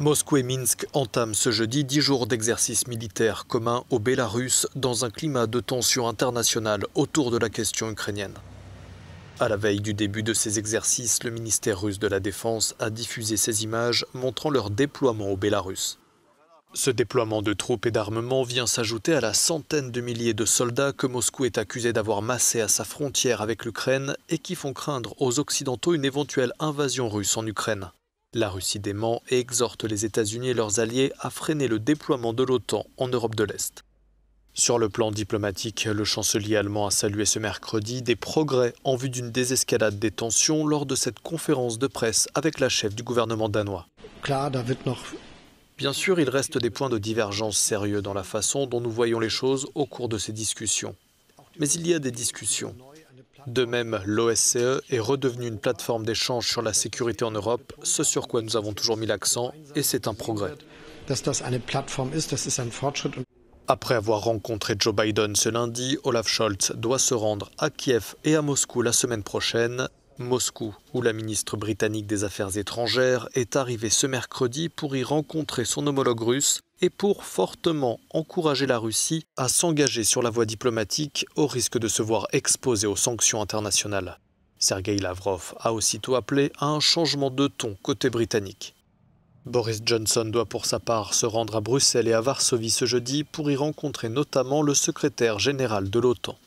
Moscou et Minsk entament ce jeudi 10 jours d'exercices militaires communs au Bélarus dans un climat de tension internationale autour de la question ukrainienne. À la veille du début de ces exercices, le ministère russe de la Défense a diffusé ces images montrant leur déploiement au Bélarus. Ce déploiement de troupes et d'armements vient s'ajouter à la centaine de milliers de soldats que Moscou est accusé d'avoir massés à sa frontière avec l'Ukraine et qui font craindre aux Occidentaux une éventuelle invasion russe en Ukraine. La Russie dément et exhorte les États-Unis et leurs alliés à freiner le déploiement de l'OTAN en Europe de l'Est. Sur le plan diplomatique, le chancelier allemand a salué ce mercredi des progrès en vue d'une désescalade des tensions lors de cette conférence de presse avec la chef du gouvernement danois. Bien sûr, il reste des points de divergence sérieux dans la façon dont nous voyons les choses au cours de ces discussions. Mais il y a des discussions. De même, l'OSCE est redevenue une plateforme d'échange sur la sécurité en Europe, ce sur quoi nous avons toujours mis l'accent, et c'est un progrès. Après avoir rencontré Joe Biden ce lundi, Olaf Scholz doit se rendre à Kiev et à Moscou la semaine prochaine. Moscou, où la ministre britannique des Affaires étrangères est arrivée ce mercredi pour y rencontrer son homologue russe et pour fortement encourager la Russie à s'engager sur la voie diplomatique au risque de se voir exposée aux sanctions internationales. Sergei Lavrov a aussitôt appelé à un changement de ton côté britannique. Boris Johnson doit pour sa part se rendre à Bruxelles et à Varsovie ce jeudi pour y rencontrer notamment le secrétaire général de l'OTAN.